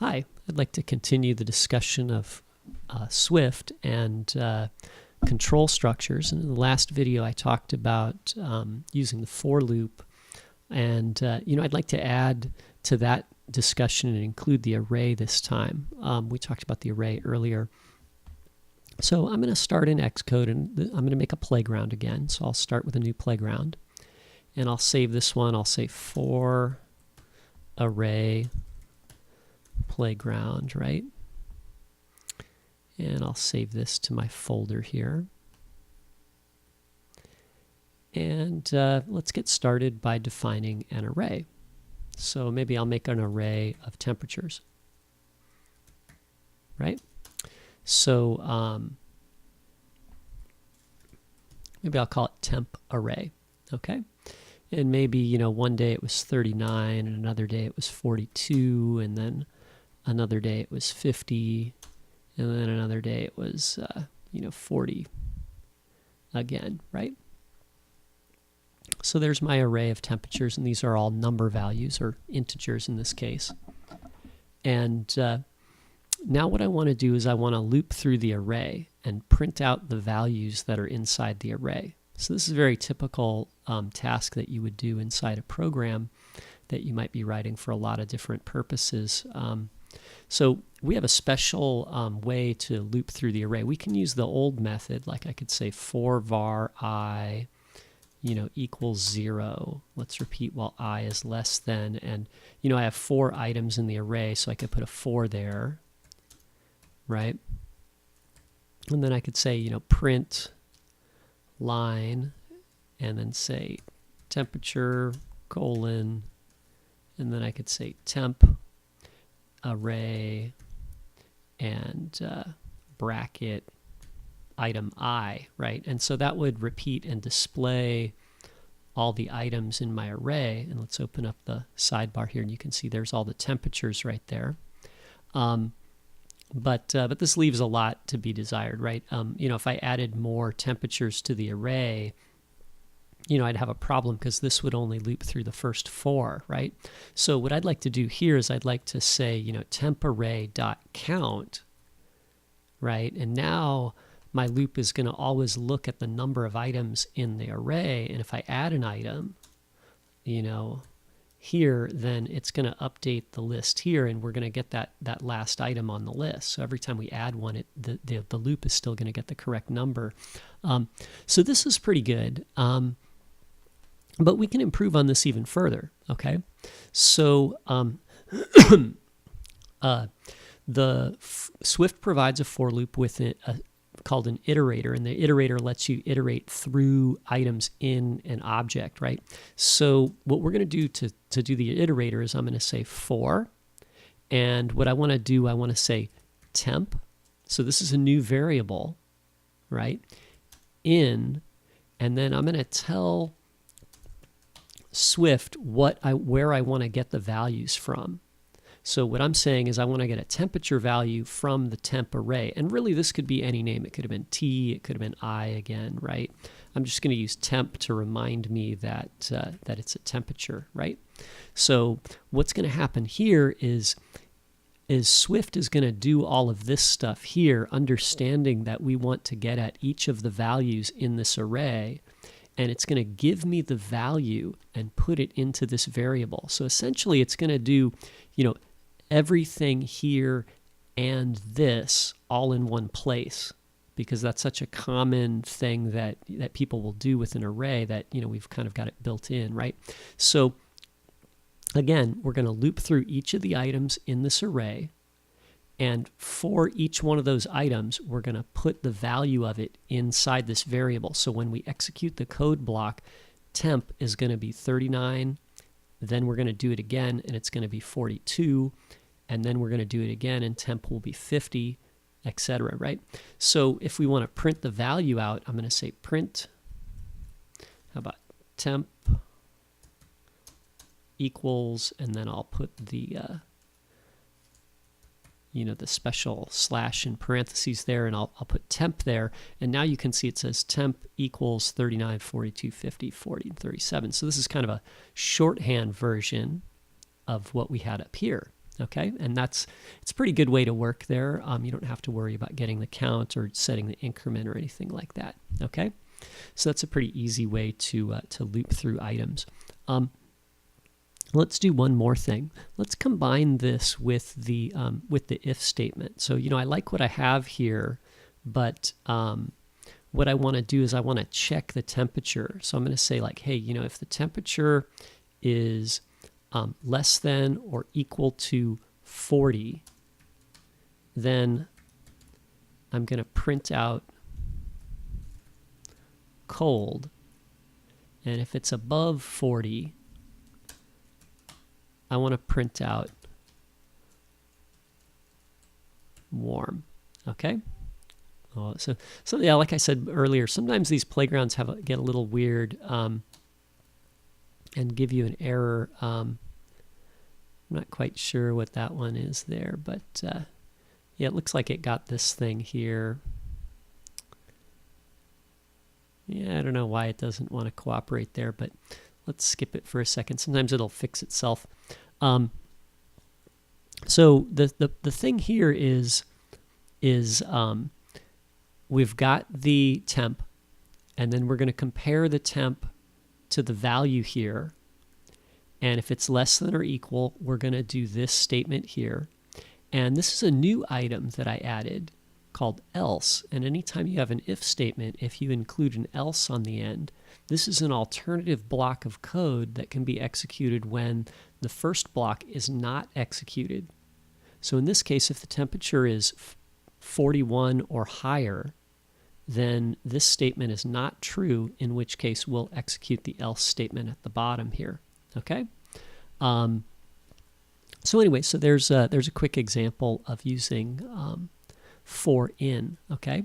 Hi, I'd like to continue the discussion of Swift and control structures. And in the last video I talked about using the for loop, and I'd like to add to that discussion and include the array this time. We talked about the array earlier. So I'm going to start in Xcode, and I'm going to make a playground again. So I'll start with a new playground, and I'll save this one. I'll say for array playground, right? And I'll save this to my folder here. And let's get started by defining an array. So maybe I'll make an array of temperatures, right? So maybe I'll call it temp array, okay? And maybe, one day it was 39, and another day it was 42, and then another day it was 50, and then another day it was, 40 again, right? So there's my array of temperatures, and these are all number values, or integers in this case. And now what I want to do is I want to loop through the array and print out the values that are inside the array. So this is a very typical task that you would do inside a program that you might be writing for a lot of different purposes. So we have a special way to loop through the array. We can use the old method, like I could say for var I equals 0. Let's repeat while I is less than, and I have 4 items in the array, so I could put a 4 there, right? And then I could say, print line, and then say temperature colon, and then I could say temp array and bracket item I, right? And so that would repeat and display all the items in my array. And let's open up the sidebar here, and you can see there's all the temperatures right there. But this leaves a lot to be desired, right? If I added more temperatures to the array, I'd have a problem because this would only loop through the first 4, right? So what I'd like to do here is I'd like to say, temp array dot count, right? And now my loop is going to always look at the number of items in the array, and if I add an item, here, then it's going to update the list here, and we're going to get that last item on the list. So every time we add one, the loop is still going to get the correct number. So this is pretty good, but we can improve on this even further, okay? So Swift provides a for loop with called an iterator, and the iterator lets you iterate through items in an object, right? So what we're going to do to do the iterator is I'm going to say for, and what I want to do, I want to say temp. So this is a new variable, right? In, and then I'm going to tell Swift where I want to get the values from. So what I'm saying is I want to get a temperature value from the temp array. And really this could be any name. It could have been T, it could have been I again, right? I'm just going to use temp to remind me that it's a temperature, right? So what's going to happen here is Swift is going to do all of this stuff here, understanding that we want to get at each of the values in this array, and it's going to give me the value and put it into this variable. So essentially it's going to do, everything here and this all in one place, because that's such a common thing that people will do with an array that we've kind of got it built in, right? So again, we're going to loop through each of the items in this array, and for each one of those items we're going to put the value of it inside this variable. So when we execute the code block, temp is going to be 39, then we're going to do it again and it's going to be 42, and then we're going to do it again and temp will be 50, etc., right? So if we want to print the value out, I'm going to say print, how about temp equals, and then I'll put the the special slash in parentheses there, and I'll put temp there, and now you can see it says temp equals 39, 42, 50, 40, and 37. So this is kind of a shorthand version of what we had up here. Okay, and it's a pretty good way to work there. You don't have to worry about getting the count or setting the increment or anything like that. Okay, so that's a pretty easy way to loop through items. Let's do one more thing. Let's combine this with the if statement. So I like what I have here, but what I want to do is I want to check the temperature. So I'm going to say like, hey, if the temperature is less than or equal to 40, then I'm going to print out cold. And if it's above 40, I want to print out warm. Okay. So yeah, like I said earlier, sometimes these playgrounds get a little weird and give you an error. I'm not quite sure what that one is there, but yeah, it looks like it got this thing here. Yeah, I don't know why it doesn't want to cooperate there, but let's skip it for a second. Sometimes it'll fix itself. So the thing here is we've got the temp, and then we're going to compare the temp to the value here. And if it's less than or equal, we're going to do this statement here. And this is a new item that I added called else. And anytime you have an if statement, if you include an else on the end, this is an alternative block of code that can be executed when the first block is not executed. So in this case, if the temperature is 41 or higher, then this statement is not true, in which case we'll execute the else statement at the bottom here. Okay. So anyway, so there's a quick example of using for in. Okay.